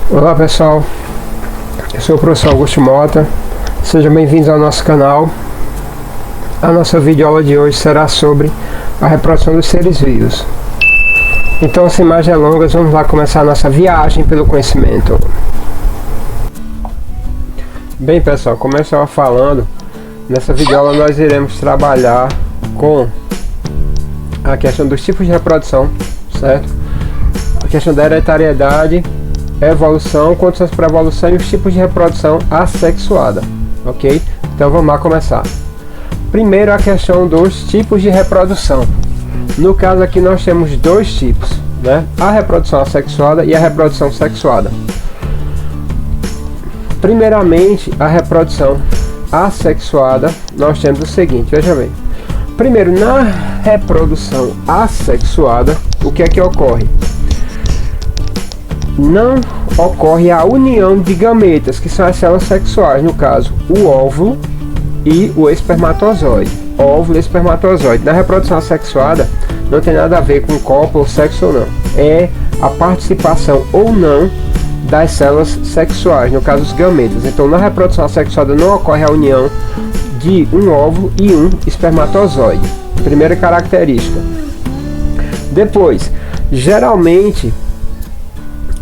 Olá pessoal, eu sou o professor Augusto Mota, sejam bem-vindos ao nosso canal. A nossa videoaula de hoje será sobre a reprodução dos seres vivos. Então, sem mais delongas, vamos lá começar a nossa viagem pelo conhecimento. Bem pessoal, como eu estava falando, nessa videoaula nós iremos trabalhar com a questão dos tipos de reprodução, certo? A questão da hereditariedade, evolução, condições para evolução e os tipos de reprodução assexuada, ok? Então vamos lá começar. Primeiro a questão dos tipos de reprodução. No caso aqui nós temos dois tipos, né? A reprodução assexuada e a reprodução sexuada. Primeiramente a reprodução assexuada, nós temos o seguinte, veja bem. Primeiro, na reprodução assexuada, o que é que ocorre? Não ocorre a união de gametas, que são as células sexuais, no caso, o óvulo e o espermatozoide. Óvulo e espermatozoide. Na reprodução assexuada, não tem nada a ver com cópula, sexo ou não. É a participação ou não das células sexuais, no caso, os gametas. Então, na reprodução assexuada não ocorre a união de um óvulo e um espermatozoide. Primeira característica. Depois, geralmente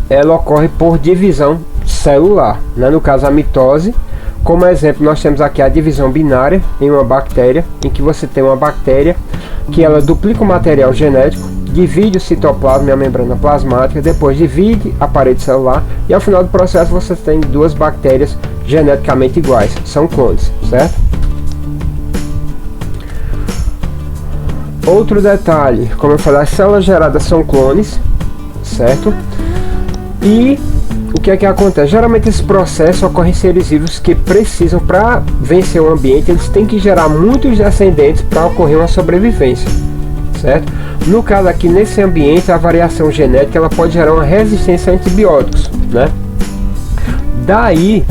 ela ocorre por divisão celular, né? No caso a mitose. Como exemplo, nós temos aqui a divisão binária em uma bactéria, em que você tem uma bactéria que ela duplica o material genético, divide o citoplasma e a membrana plasmática, depois divide a parede celular e ao final do processo você tem duas bactérias geneticamente iguais, são clones, certo? Outro detalhe, como eu falei, as células geradas são clones, certo? E o que é que acontece? Geralmente esse processo ocorre em seres vivos que precisam, para vencer o ambiente, eles têm que gerar muitos descendentes para ocorrer uma sobrevivência, certo? No caso aqui, nesse ambiente, a variação genética ela pode gerar uma resistência a antibióticos, né? Daí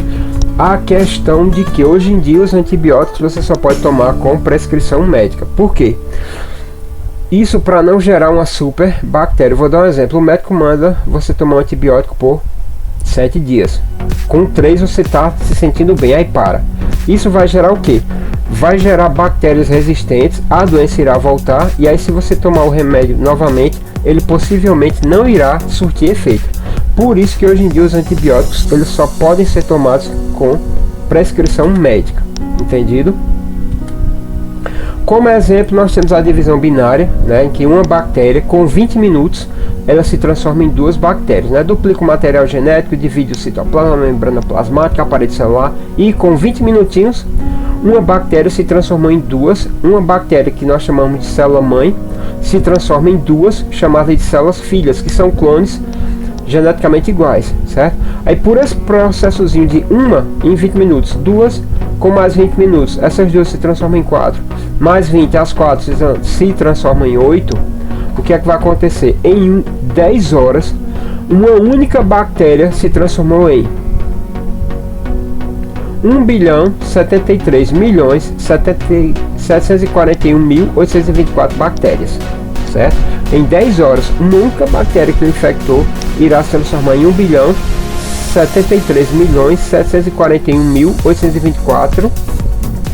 a questão de que hoje em dia os antibióticos você só pode tomar com prescrição médica. Por quê? Isso para não gerar uma super bactéria. Vou dar um exemplo. O médico manda você tomar um antibiótico por 7 dias. Com 3 você está se sentindo bem, aí para. Isso vai gerar o que? Vai gerar bactérias resistentes, a doença irá voltar, e aí se você tomar o remédio novamente, ele possivelmente não irá surtir efeito. Por isso que hoje em dia os antibióticos eles só podem ser tomados com prescrição médica. Entendido? Como exemplo, nós temos a divisão binária, né, em que uma bactéria com 20 minutos ela se transforma em duas bactérias, né? Duplica o material genético, divide o citoplasma, a membrana plasmática, a parede celular, e com 20 minutinhos uma bactéria se transformou em duas. Uma bactéria que nós chamamos de célula mãe se transforma em duas chamadas de células filhas, que são clones geneticamente iguais, certo? Aí por esse processozinho de uma em 20 minutos, duas com mais 20 minutos, essas duas se transformam em 4, mais 20, as 4 se transformam em 8, o que é que vai acontecer? Em 10 horas, uma única bactéria se transformou em 1.073.741.824 bactérias, certo? Em 10 horas, uma única bactéria que infectou irá se transformar em 1.073.741.824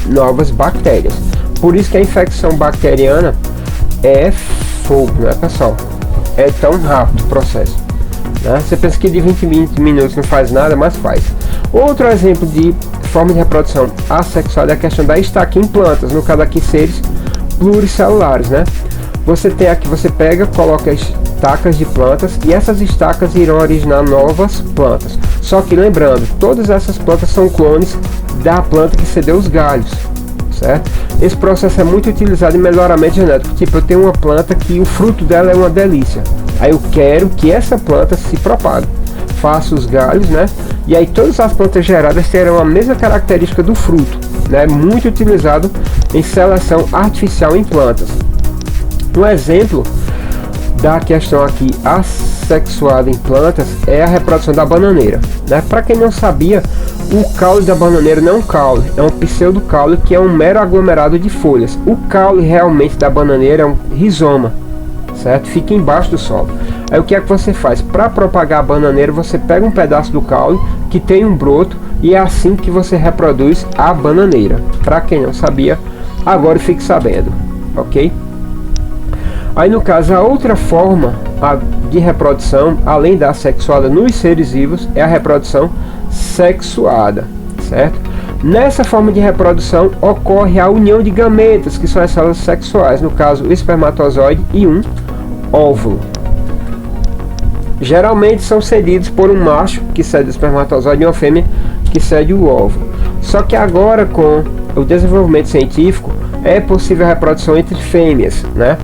novas bactérias. Por isso que a infecção bacteriana é fogo, né, pessoal? É tão rápido o processo, né? Você pensa que de 20 minutos não faz nada, mas faz. Outro exemplo de forma de reprodução assexuada é a questão da estaquia em plantas, no caso aqui seres pluricelulares, né? Você tem aqui, você pega, coloca estacas de plantas e essas estacas irão originar novas plantas. Só que lembrando, todas essas plantas são clones da planta que cedeu os galhos, certo? Esse processo é muito utilizado em melhoramento genético. Tipo, eu tenho uma planta que o fruto dela é uma delícia. Aí eu quero que essa planta se propague. Faço os galhos, né? E aí todas as plantas geradas terão a mesma característica do fruto, né? Muito utilizado em seleção artificial em plantas. Um exemplo da questão aqui assexuada em plantas é a reprodução da bananeira, né? Para quem não sabia, o caule da bananeira não é um caule, é um pseudocaule que é um mero aglomerado de folhas. O caule realmente da bananeira é um rizoma, certo? Fica embaixo do solo. Aí o que é que você faz? Para propagar a bananeira, você pega um pedaço do caule que tem um broto e é assim que você reproduz a bananeira. Para quem não sabia, agora fique sabendo, ok? Aí no caso, a outra forma de reprodução, além da sexuada nos seres vivos, é a reprodução sexuada, certo? Nessa forma de reprodução ocorre a união de gametas, que são as células sexuais, no caso o espermatozoide e um óvulo. Geralmente são cedidos por um macho que cede o espermatozoide e uma fêmea que cede o óvulo. Só que agora, com o desenvolvimento científico, é possível a reprodução entre fêmeas, né?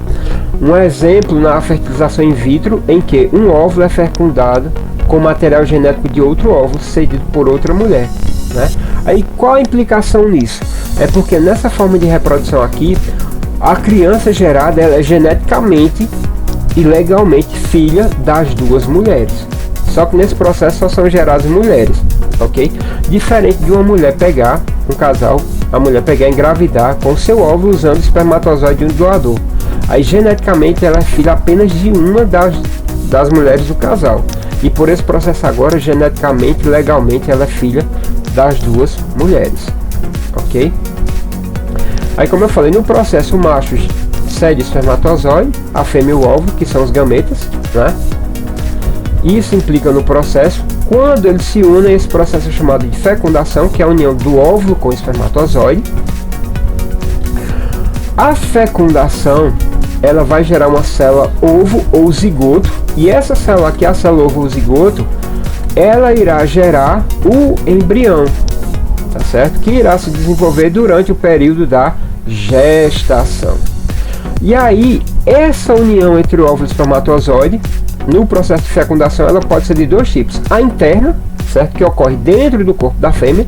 Um exemplo na fertilização in vitro, em que um óvulo é fecundado com material genético de outro óvulo cedido por outra mulher, né? Aí qual a implicação nisso? É porque nessa forma de reprodução aqui, a criança gerada ela é geneticamente e legalmente filha das duas mulheres. Só que nesse processo só são geradas mulheres, ok? Diferente de uma mulher pegar, um casal, a mulher pegar e engravidar com seu óvulo usando o espermatozoide de um doador. Aí geneticamente ela é filha apenas de uma das mulheres do casal. E por esse processo agora, geneticamente, legalmente, ela é filha das duas mulheres, ok? Aí como eu falei, no processo o macho cede o espermatozoide, a fêmea o óvulo, que são os gametas, né? Isso implica no processo, quando eles se unem, esse processo é chamado de fecundação, que é a união do óvulo com o espermatozoide. A fecundação, ela vai gerar uma célula ovo ou zigoto, e essa célula aqui, a célula ovo ou zigoto, ela irá gerar o embrião, tá certo? Que irá se desenvolver durante o período da gestação. E aí, essa união entre o óvulo e o espermatozoide, no processo de fecundação, ela pode ser de dois tipos. A interna, certo? Que ocorre dentro do corpo da fêmea.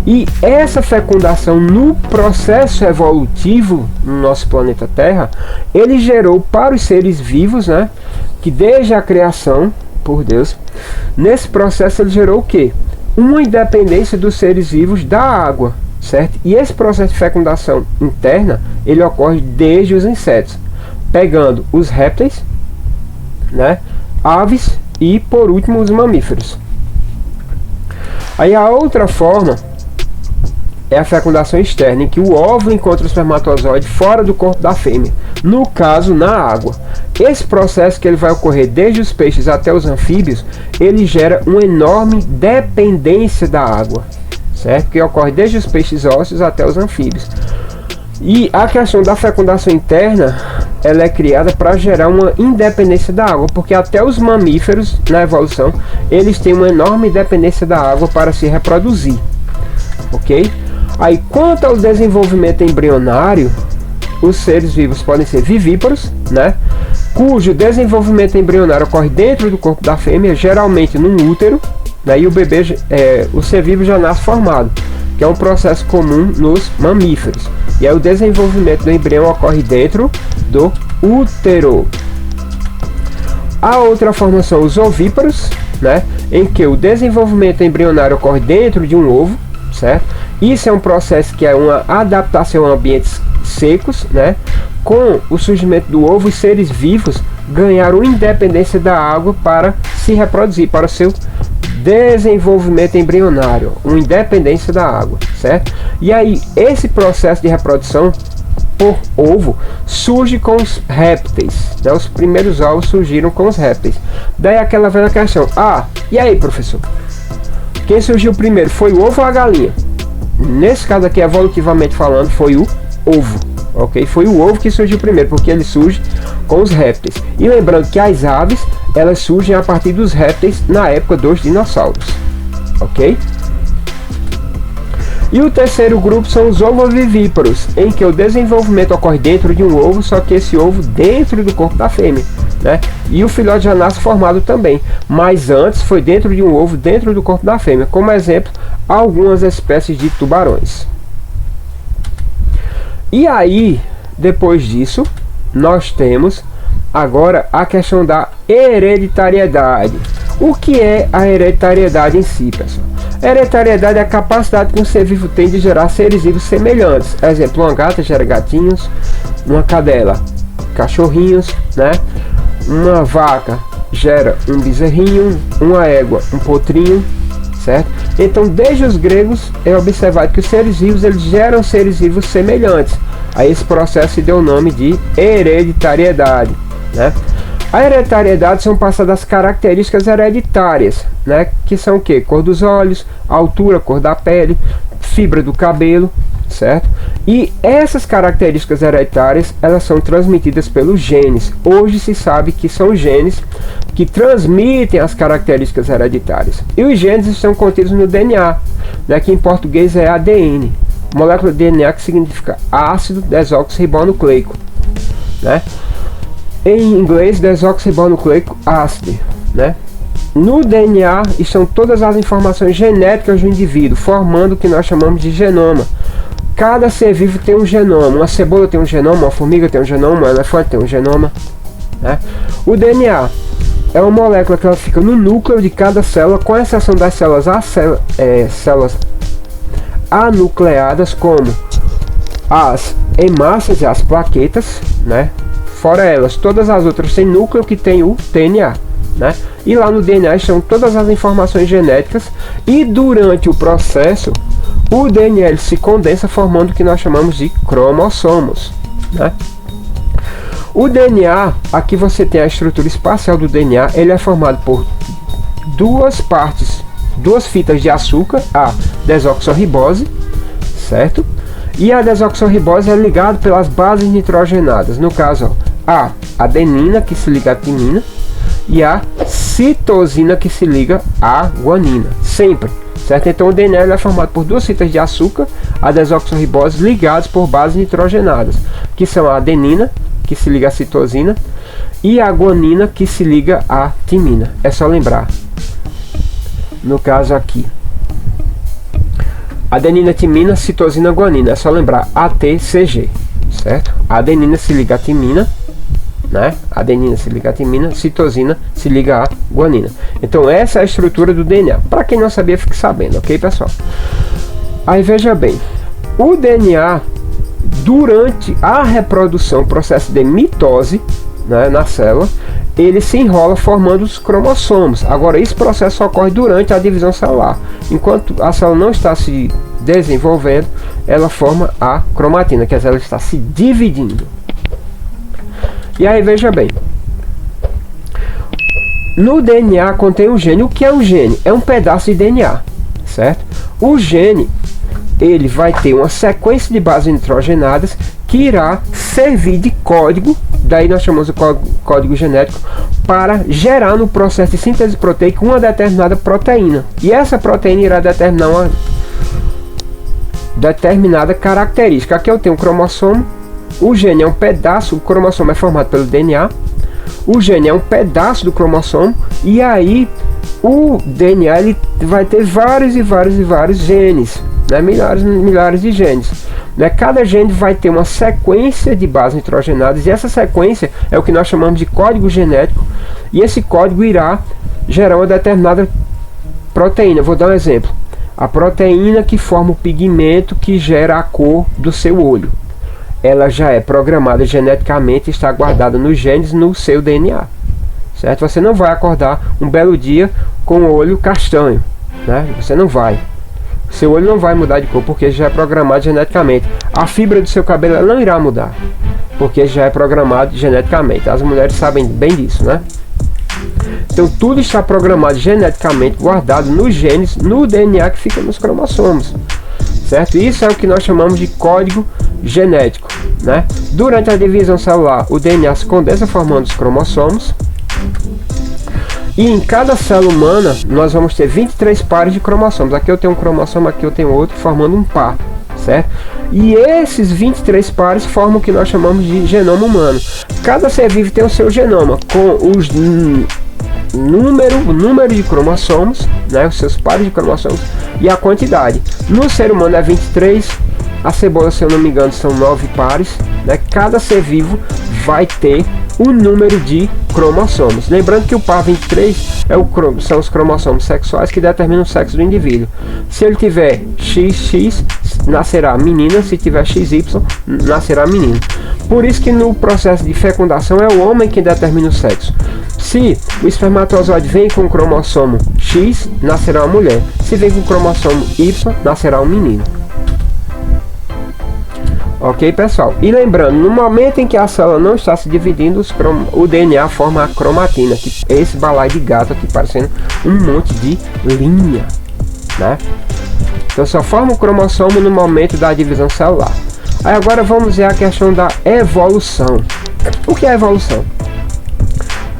E essa fecundação no processo evolutivo no nosso planeta Terra, ele gerou para os seres vivos, né? Que desde a criação, por Deus, nesse processo ele gerou o quê? Uma independência dos seres vivos da água, certo? E esse processo de fecundação interna, ele ocorre desde os insetos, pegando os répteis, né? Aves e por último os mamíferos. Aí a outra forma é a fecundação externa, em que o óvulo encontra o espermatozoide fora do corpo da fêmea, no caso na água. Esse processo, que ele vai ocorrer desde os peixes até os anfíbios, ele gera uma enorme dependência da água, certo? Que ocorre desde os peixes ósseos até os anfíbios. E a questão da fecundação interna, ela é criada para gerar uma independência da água, porque até os mamíferos na evolução, eles têm uma enorme dependência da água para se reproduzir, ok? Aí, quanto ao desenvolvimento embrionário, os seres vivos podem ser vivíparos, né? Cujo desenvolvimento embrionário ocorre dentro do corpo da fêmea, geralmente num útero, né? E o bebê, o ser vivo já nasce formado, que é um processo comum nos mamíferos. E aí o desenvolvimento do embrião ocorre dentro do útero. A outra forma são os ovíparos, né? Em que o desenvolvimento embrionário ocorre dentro de um ovo, certo? Isso é um processo que é uma adaptação a ambientes secos, né? Com o surgimento do ovo, os seres vivos ganharam independência da água para se reproduzir, para o seu desenvolvimento embrionário, uma independência da água, certo? E aí, esse processo de reprodução por ovo surge com os répteis, né? Os primeiros ovos surgiram com os répteis. Daí aquela velha questão: e aí, professor? Quem surgiu primeiro, foi o ovo ou a galinha? Nesse caso aqui, evolutivamente falando, foi o ovo, ok? Foi o ovo que surgiu primeiro, porque ele surge com os répteis. E lembrando que as aves, elas surgem a partir dos répteis na época dos dinossauros, ok? E o terceiro grupo são os ovovivíparos, em que o desenvolvimento ocorre dentro de um ovo, só que esse ovo dentro do corpo da fêmea, né? E o filhote já nasce formado também, mas antes foi dentro de um ovo, dentro do corpo da fêmea. Como exemplo, algumas espécies de tubarões. E aí, depois disso, nós temos agora a questão da hereditariedade. O que é a hereditariedade em si, pessoal? Hereditariedade é a capacidade que um ser vivo tem de gerar seres vivos semelhantes. Exemplo, uma gata gera gatinhos, uma cadela cachorrinhos, né? uma vaca gera um bezerrinho, uma égua um potrinho, certo? Então, desde os gregos é observado que os seres vivos eles geram seres vivos semelhantes. A esse processo se deu o nome de hereditariedade, né? A hereditariedade são passadas características hereditárias, né? Que são o que? Cor dos olhos, altura, cor da pele, fibra do cabelo, certo? E essas características hereditárias elas são transmitidas pelos genes. Hoje se sabe que são os genes que transmitem as características hereditárias. E os genes estão contidos no DNA, né? Que em português é ADN, molécula de DNA que significa ácido desoxirribonucleico, né? Em inglês, desoxirribonucleico acid, né? No DNA estão todas as informações genéticas do indivíduo, formando o que nós chamamos de genoma. Cada ser vivo tem um genoma. Uma cebola tem um genoma, uma formiga tem um genoma, um elefante tem um genoma, né? O DNA é uma molécula que ela fica no núcleo de cada célula, com exceção das células anucleadas, como as hemácias e as plaquetas, né? Fora elas, todas as outras têm núcleo que tem o DNA, né? E lá no DNA estão todas as informações genéticas, e durante o processo o DNA ele se condensa formando o que nós chamamos de cromossomos, né? O DNA, aqui você tem a estrutura espacial do DNA, ele é formado por duas partes, duas fitas de açúcar, a desoxirribose, certo? E a desoxirribose é ligada pelas bases nitrogenadas, no caso, ó, a adenina que se liga à timina e a citosina que se liga à guanina, sempre, certo? Então o DNA é formado por duas fitas de açúcar, a desoxirribose, ligadas por bases nitrogenadas, que são a adenina que se liga à citosina e a guanina que se liga à timina. É só lembrar, no caso aqui, adenina, timina, citosina, guanina, é só lembrar ATCG, certo? A adenina se liga à timina, né? Adenina se liga à timina, citosina se liga à guanina. Então essa é a estrutura do DNA. Para quem não sabia, fique sabendo, ok, pessoal? Aí veja bem, o DNA durante a reprodução, processo de mitose, né, na célula, ele se enrola formando os cromossomos. Agora esse processo ocorre durante a divisão celular. Enquanto a célula não está se desenvolvendo, ela forma a cromatina, que ela está se dividindo. E aí veja bem, no DNA contém um gene. O que é um gene? É um pedaço de DNA, certo? O gene ele vai ter uma sequência de bases nitrogenadas que irá servir de código, daí nós chamamos de código genético, para gerar no processo de síntese proteica uma determinada proteína. E essa proteína irá determinar uma determinada característica. Aqui eu tenho um cromossomo, o gene é um pedaço, o cromossomo é formado pelo DNA, o gene é um pedaço do cromossomo, e aí o DNA ele vai ter vários genes, né? milhares de genes, né? Cada gene vai ter uma sequência de bases nitrogenadas, e essa sequência é o que nós chamamos de código genético, e esse código irá gerar uma determinada proteína. Vou dar um exemplo: a proteína que forma o pigmento que gera a cor do seu olho, ela já é programada geneticamente e está guardada nos genes no seu DNA, certo? Você não vai acordar um belo dia com o olho castanho, né? Você não vai. Seu olho não vai mudar de cor porque já é programado geneticamente. A fibra do seu cabelo ela não irá mudar porque já é programado geneticamente. As mulheres sabem bem disso, né? Então tudo está programado geneticamente, guardado nos genes, no DNA que fica nos cromossomos, certo? Isso é o que nós chamamos de código genético, né? Durante a divisão celular, o DNA se condensa formando os cromossomos. E em cada célula humana nós vamos ter 23 pares de cromossomos. Aqui eu tenho um cromossomo, aqui eu tenho outro, formando um par, certo? E esses 23 pares formam o que nós chamamos de genoma humano. Cada ser vivo tem o seu genoma, com os número de cromossomos, né? Os seus pares de cromossomos e a quantidade. No ser humano é 23, a cebola, se eu não me engano, são 9 pares, né? Cada ser vivo vai ter o número de cromossomos. Lembrando que o par 23 são os cromossomos sexuais que determinam o sexo do indivíduo. Se ele tiver XX, nascerá menina, se tiver XY, nascerá menino. Por isso que no processo de fecundação é o homem quem determina o sexo. Se o espermatozoide vem com o cromossomo X, nascerá uma mulher. Se vem com o cromossomo Y, nascerá um menino. Ok, pessoal? E lembrando, no momento em que a célula não está se dividindo, o DNA forma a cromatina, que é esse balaio de gato aqui, parecendo um monte de linha, né? Então só forma o cromossomo no momento da divisão celular. Aí agora vamos ver a questão da evolução. O que é evolução?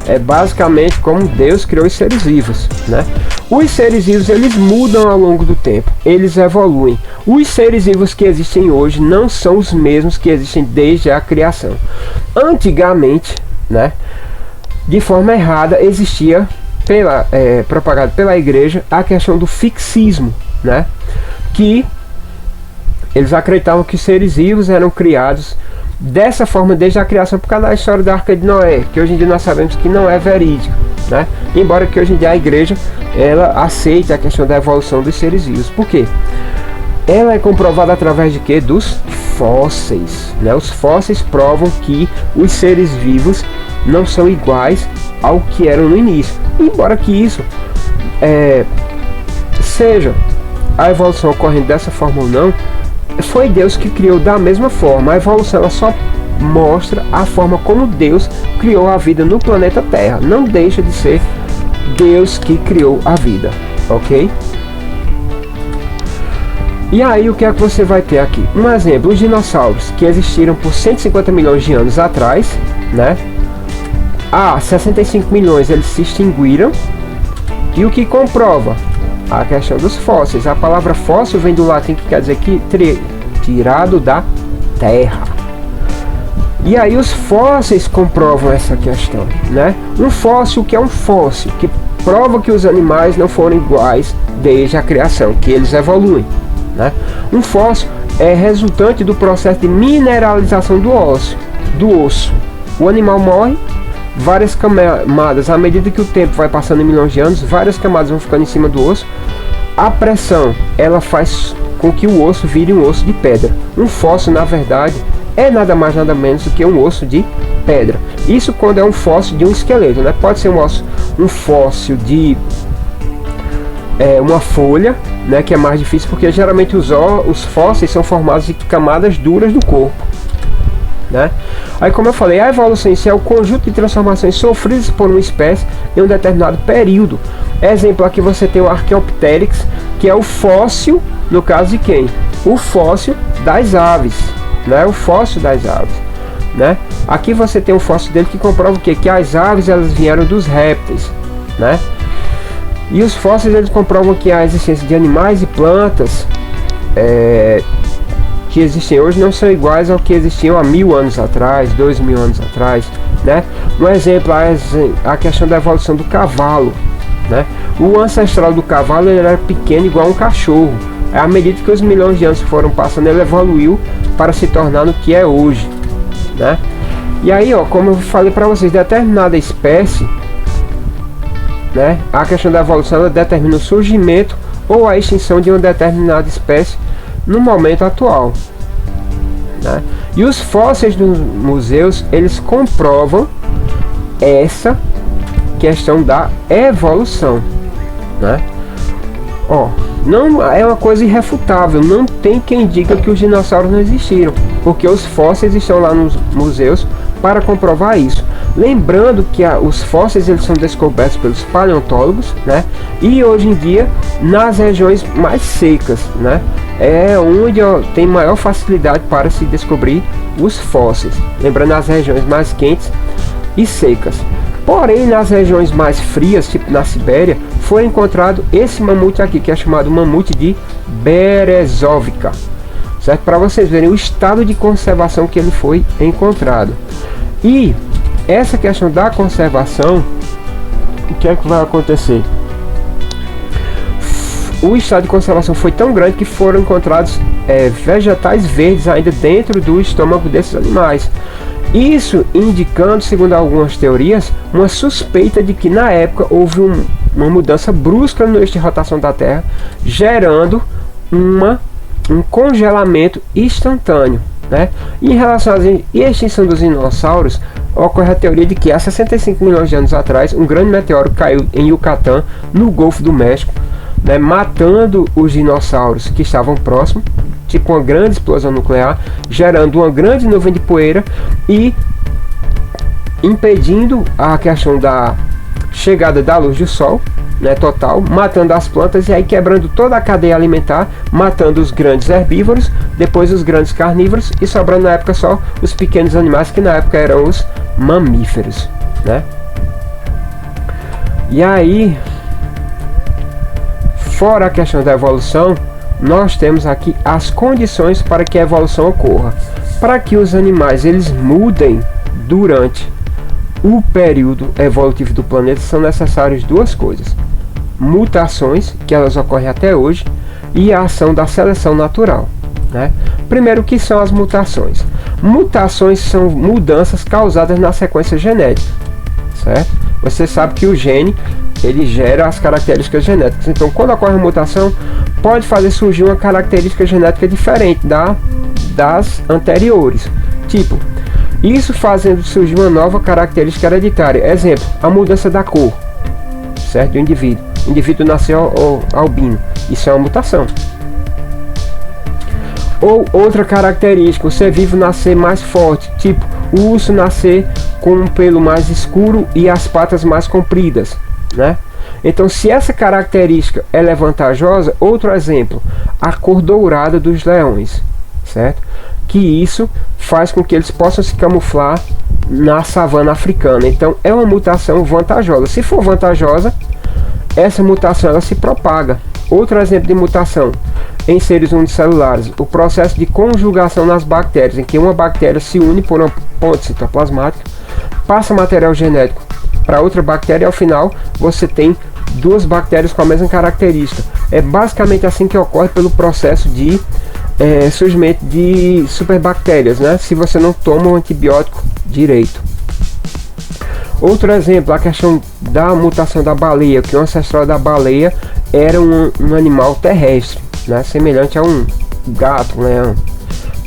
É basicamente como Deus criou os seres vivos, né? Os seres vivos, eles mudam ao longo do tempo, eles evoluem. Os seres vivos que existem hoje não são os mesmos que existem desde a criação. Antigamente, né, de forma errada, existia, propagado pela igreja, a questão do fixismo, né? Que eles acreditavam que os seres vivos eram criados dessa forma desde a criação, por causa da história da Arca de Noé, que hoje em dia nós sabemos que não é verídico, né? Embora que hoje em dia a igreja ela aceite a questão da evolução dos seres vivos. Por quê? Ela é comprovada através de quê? Dos fósseis, né? Os fósseis provam que os seres vivos não são iguais ao que eram no início. Embora que isso seja a evolução ocorrendo dessa forma ou não, foi Deus que criou da mesma forma. A evolução ela só mostra a forma como Deus criou a vida no planeta Terra. Não deixa de ser Deus que criou a vida, ok? E aí o que é que você vai ter aqui? Um exemplo, os dinossauros que existiram por 150 milhões de anos atrás, né? Há 65 milhões eles se extinguiram. E o que comprova? A questão dos fósseis. A palavra fóssil vem do latim, que quer dizer que tirado da terra. E aí os fósseis comprovam essa questão, né? Um fóssil, que é um fóssil, que prova que os animais não foram iguais desde a criação, que eles evoluem, né? Um fóssil é resultante do processo de mineralização do osso. O animal morre, várias camadas, à medida que o tempo vai passando em milhões de anos, várias camadas vão ficando em cima do osso. A pressão, ela faz com que o osso vire um osso de pedra. Um fóssil, na verdade, é nada mais nada menos do que um osso de pedra. Isso quando é um fóssil de um esqueleto, né? Pode ser um fóssil de uma folha, né? Que é mais difícil, porque geralmente os fósseis são formados de camadas duras do corpo, né? Aí, como eu falei, a evolução em si é o conjunto de transformações sofridas por uma espécie em um determinado período. Exemplo, aqui você tem o Archaeopteryx, que é o fóssil, no caso de quem? O fóssil das aves, né? O fóssil das aves, né? Aqui você tem um fóssil dele que comprova o quê? Que as aves elas vieram dos répteis, né? E os fósseis eles comprovam que a existência de animais e plantas que existem hoje não são iguais ao que existiam há 1000 anos atrás, 2000 anos atrás, né? Um exemplo é a questão da evolução do cavalo, né? O ancestral do cavalo ele era pequeno igual um cachorro. À medida que os milhões de anos foram passando, ele evoluiu para se tornar no que é hoje, né? E aí, ó, como eu falei para vocês, determinada espécie, né? A questão da evolução ela determina o surgimento ou a extinção de uma determinada espécie no momento atual, né? E os fósseis dos museus eles comprovam essa questão da evolução, né? Ó, não é uma coisa irrefutável, não tem quem diga que os dinossauros não existiram, porque os fósseis estão lá nos museus para comprovar isso. Lembrando que os fósseis eles são descobertos pelos paleontólogos, né? E hoje em dia nas regiões mais secas, né? É onde tem maior facilidade para se descobrir os fósseis. Lembrando as regiões mais quentes e secas. Porém, nas regiões mais frias, tipo na Sibéria, foi encontrado esse mamute aqui, que é chamado mamute de Berezovka, certo? Para vocês verem o estado de conservação que ele foi encontrado. E essa questão da conservação, o que é que vai acontecer? O estado de conservação foi tão grande que foram encontrados vegetais verdes ainda dentro do estômago desses animais. Isso indicando, segundo algumas teorias, uma suspeita de que na época houve uma mudança brusca no eixo de rotação da Terra, gerando uma um congelamento instantâneo, né? Em relação à extinção dos dinossauros, ocorre a teoria de que há 65 milhões de anos atrás um grande meteoro caiu em Yucatán, no Golfo do México, né, matando os dinossauros que estavam próximos, tipo uma grande explosão nuclear, gerando uma grande nuvem de poeira e impedindo a questão da chegada da luz do sol, né, total, matando as plantas e aí quebrando toda a cadeia alimentar, matando os grandes herbívoros, depois os grandes carnívoros e sobrando na época só os pequenos animais, que na época eram os mamíferos, né? E aí, fora a questão da evolução, nós temos aqui as condições para que a evolução ocorra. Para que os animais eles mudem durante o período evolutivo do planeta, são necessárias duas coisas: mutações, que elas ocorrem até hoje, e a ação da seleção natural, né? Primeiro, o que são as mutações? Mutações são mudanças causadas na sequência genética, certo? Você sabe que o gene ele gera as características genéticas. Então, quando ocorre uma mutação, pode fazer surgir uma característica genética diferente das anteriores. Tipo, isso fazendo surgir uma nova característica hereditária. Exemplo, a mudança da cor, certo? Do indivíduo. O indivíduo nasceu albino. Isso é uma mutação. Ou outra característica, o ser vivo nascer mais forte. Tipo, o urso nascer com um pelo mais escuro e as patas mais compridas, né? Então, se essa característica ela é vantajosa, outro exemplo, a cor dourada dos leões, certo? Que isso faz com que eles possam se camuflar na savana africana. Então, é uma mutação vantajosa. Se for vantajosa, essa mutação ela se propaga. Outro exemplo de mutação em seres unicelulares, o processo de conjugação nas bactérias, em que uma bactéria se une por uma ponte citoplasmática, passa material genético para outra bactéria e ao final você tem duas bactérias com a mesma característica. É basicamente assim que ocorre pelo processo de surgimento de superbactérias, né? Se você não toma um antibiótico direito. Outro exemplo, a questão da mutação da baleia, que o ancestral da baleia era um animal terrestre, né? Semelhante a um gato, um leão,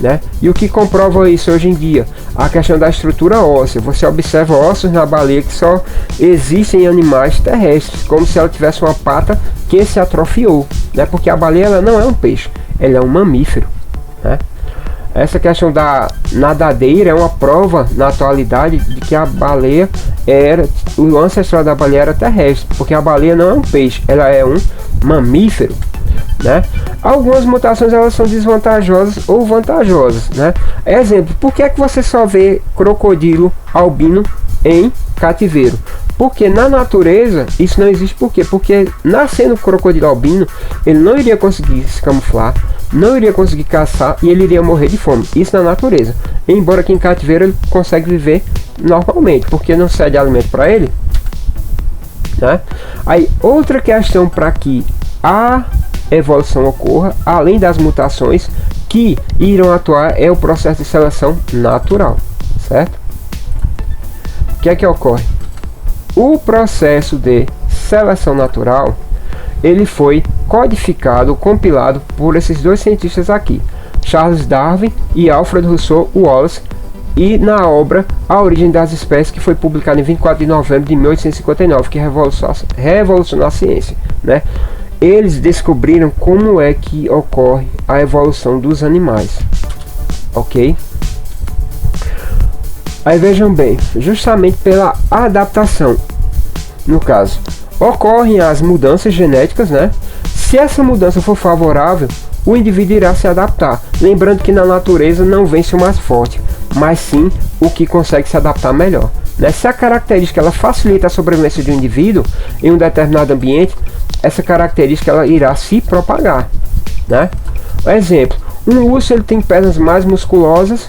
né? E o que comprova isso hoje em dia? A questão da estrutura óssea. Você observa ossos na baleia que só existem em animais terrestres, como se ela tivesse uma pata que se atrofiou, né? Porque a baleia ela não é um peixe, ela é um mamífero, né? Essa questão da nadadeira é uma prova na atualidade de que a baleia o ancestral da baleia era terrestre, porque a baleia não é um peixe, ela é um mamífero, né? Algumas mutações elas são desvantajosas ou vantajosas, né? Exemplo, por que é que você só vê crocodilo albino em cativeiro? Porque na natureza isso não existe. Por quê? Porque nascendo crocodilo albino, ele não iria conseguir se camuflar, não iria conseguir caçar e ele iria morrer de fome. Isso na natureza. Embora aqui em cativeiro ele consegue viver normalmente, porque não cede alimento para ele, né? Aí outra questão para que a evolução ocorra, além das mutações que irão atuar, é o processo de seleção natural, certo? O que é que ocorre? O processo de seleção natural ele foi codificado, compilado por esses dois cientistas aqui, Charles Darwin e Alfred Russel Wallace, e na obra A Origem das Espécies, que foi publicada em 24 de novembro de 1859, que revolucionou a ciência, né? Eles descobriram como é que ocorre a evolução dos animais, ok? Aí vejam bem, justamente pela adaptação, no caso, ocorrem as mudanças genéticas, né? Se essa mudança for favorável, o indivíduo irá se adaptar. Lembrando que na natureza não vence o mais forte, mas sim o que consegue se adaptar melhor, né? Se a característica ela facilita a sobrevivência de um indivíduo em um determinado ambiente, essa característica ela irá se propagar, né? Exemplo, um urso ele tem pernas mais musculosas,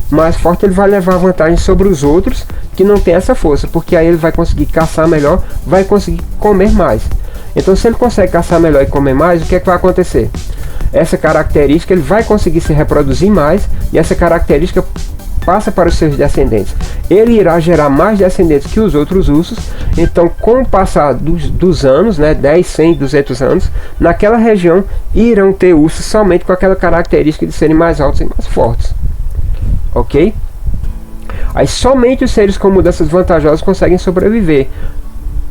mais forte, ele vai levar vantagem sobre os outros que não tem essa força, porque aí ele vai conseguir caçar melhor, vai conseguir comer mais. Então, se ele consegue caçar melhor e comer mais, o que é que vai acontecer? Essa característica ele vai conseguir se reproduzir mais e essa característica passa para os seus descendentes. ele irá gerar mais descendentes que os outros ursos. Então, com o passar dos anos, né, 10, 100, 200 anos, naquela região irão ter ursos somente com aquela característica de serem mais altos e mais fortes. Ok? Aí somente os seres com mudanças vantajosas conseguem sobreviver.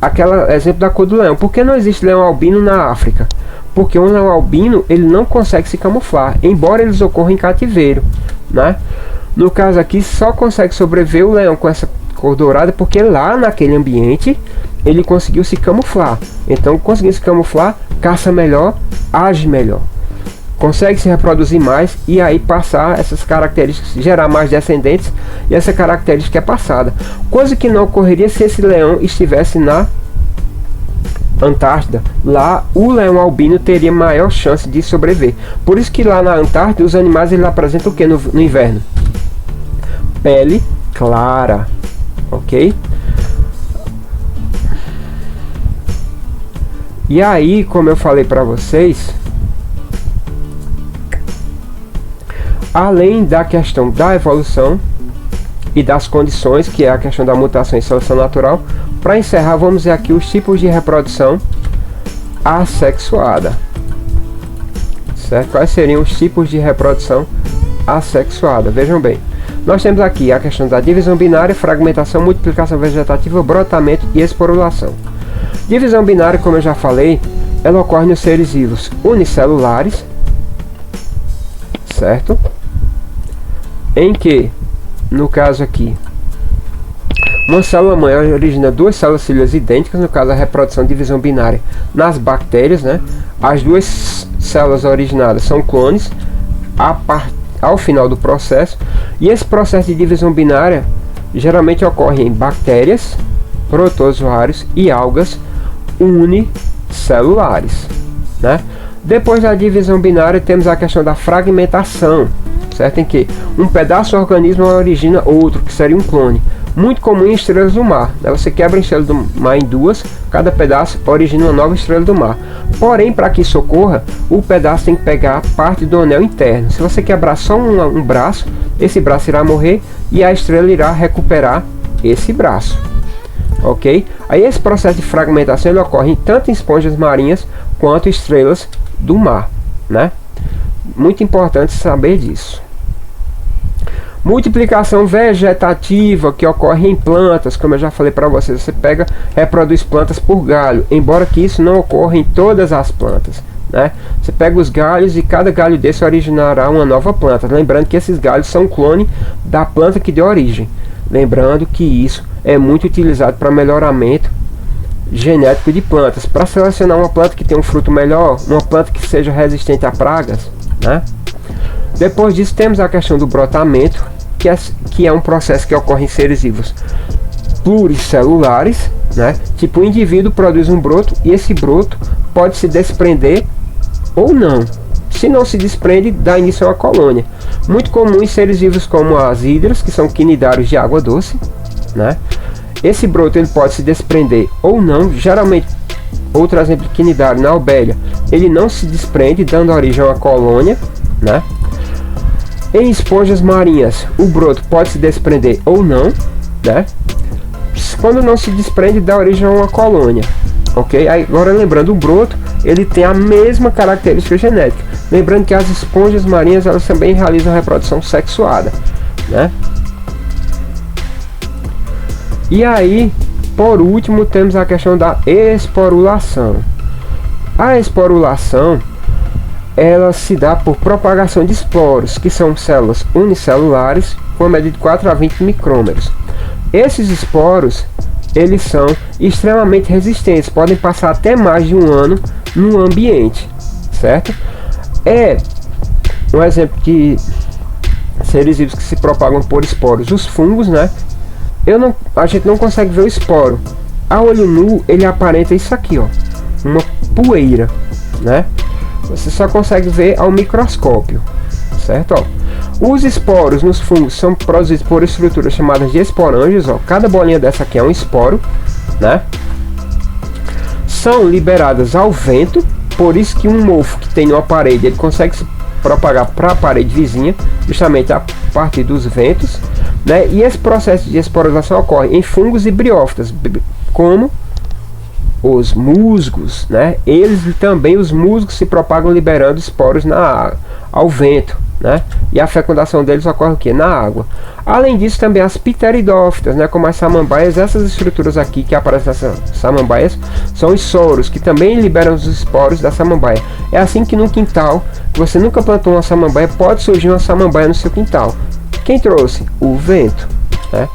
Aquele exemplo da cor do leão. Por que não existe leão albino na África? Porque um leão albino ele não consegue se camuflar, embora eles ocorram em cativeiro, né? No caso aqui só consegue sobreviver o leão com essa cor dourada porque lá naquele ambiente ele conseguiu se camuflar. Então, conseguindo se camuflar, caça melhor, age melhor, consegue se reproduzir mais e aí passar essas características, gerar mais descendentes, e essa característica é passada, coisa que não ocorreria se esse leão estivesse na Antártida. Lá o leão albino teria maior chance de sobreviver. Por isso que lá na Antártida os animais eles apresentam o que no inverno? Pele clara, ok? E aí, como eu falei para vocês, além da questão da evolução e das condições, que é a questão da mutação e seleção natural, para encerrar, vamos ver aqui os tipos de reprodução assexuada. Certo? Quais seriam os tipos de reprodução assexuada? Vejam bem, nós temos aqui a questão da divisão binária, fragmentação, multiplicação vegetativa, brotamento e esporulação. Divisão binária, como eu já falei, ela ocorre nos seres vivos unicelulares, certo? Em que, no caso aqui, uma célula mãe origina duas células filhas idênticas, no caso a reprodução divisão binária nas bactérias, né? As duas células originadas são clones ao final do processo, e esse processo de divisão binária geralmente ocorre em bactérias, protozoários e algas unicelulares, né? Depois da divisão binária temos a questão da fragmentação, certo? Em que um pedaço do organismo origina outro, que seria um clone. Muito comum em estrelas do mar, né? Você quebra a estrela do mar em duas, cada pedaço origina uma nova estrela do mar. Porém, para que isso ocorra, o pedaço tem que pegar parte do anel interno. Se você quebrar só um braço, esse braço irá morrer e a estrela irá recuperar esse braço. Ok? Aí esse processo de fragmentação ele ocorre tanto em esponjas marinhas quanto estrelas do mar, né? Muito importante saber disso. Multiplicação vegetativa, que ocorre em plantas, como eu já falei para vocês, você reproduz plantas por galho, embora que isso não ocorra em todas as plantas, né? Você pega os galhos e cada galho desse originará uma nova planta, lembrando que esses galhos são clone da planta que deu origem. Lembrando que isso é muito utilizado para melhoramento genético de plantas, para selecionar uma planta que tem um fruto melhor, uma planta que seja resistente a pragas, né? Depois disso temos a questão do brotamento, que é um processo que ocorre em seres vivos pluricelulares, né? Tipo, o indivíduo produz um broto e esse broto pode se desprender ou não. Se não se desprende, dá início a uma colônia. Muito comum em seres vivos como as hidras, que são quinidários de água doce, né? Esse broto ele pode se desprender ou não. Geralmente, outro exemplo de quinidário na abelha, ele não se desprende, dando origem a uma colônia, né? Em esponjas marinhas, o broto pode se desprender ou não, né? Quando não se desprende, dá origem a uma colônia, ok? Agora lembrando, o broto ele tem a mesma característica genética. Lembrando que as esponjas marinhas elas também realizam a reprodução sexuada, né? E aí, por último, temos a questão da esporulação. A esporulação ela se dá por propagação de esporos, que são células unicelulares com a medida de 4 a 20 micrômetros. Esses esporos eles são extremamente resistentes, podem passar até mais de um ano no ambiente, certo? É um exemplo de seres vivos que se propagam por esporos, os fungos, né? A gente não consegue ver o esporo. A olho nu ele aparenta isso aqui, ó, uma poeira, né? Você só consegue ver ao microscópio, certo? Ó, os esporos nos fungos são produzidos por estruturas chamadas de esporângios, ó. Cada bolinha dessa aqui é um esporo, né? São liberadas ao vento, por isso que um mofo que tem uma parede, ele consegue se propagar para a parede vizinha, justamente a partir dos ventos. né? E esse processo de esporização ocorre em fungos e briófitas, como os musgos, né? Eles e também os musgos se propagam liberando esporos ao vento, né? E a fecundação deles ocorre o que? Na água. Além disso, também as pteridófitas, né? Como as samambaias, essas estruturas aqui que aparecem nas samambaias são os soros, que também liberam os esporos da samambaia. É assim que no quintal, você nunca plantou uma samambaia, pode surgir uma samambaia no seu quintal. Quem trouxe? O vento, né?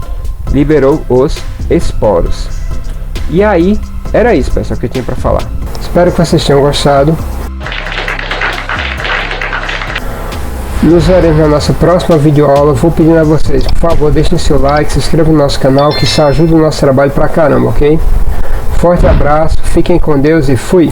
Liberou os esporos. E aí, era isso, pessoal, que eu tinha para falar. Espero que vocês tenham gostado. Nos veremos na nossa próxima videoaula. Vou pedir a vocês, por favor, deixem seu like, se inscrevam no nosso canal, que isso ajuda o nosso trabalho pra caramba, ok? Forte abraço, fiquem com Deus e fui!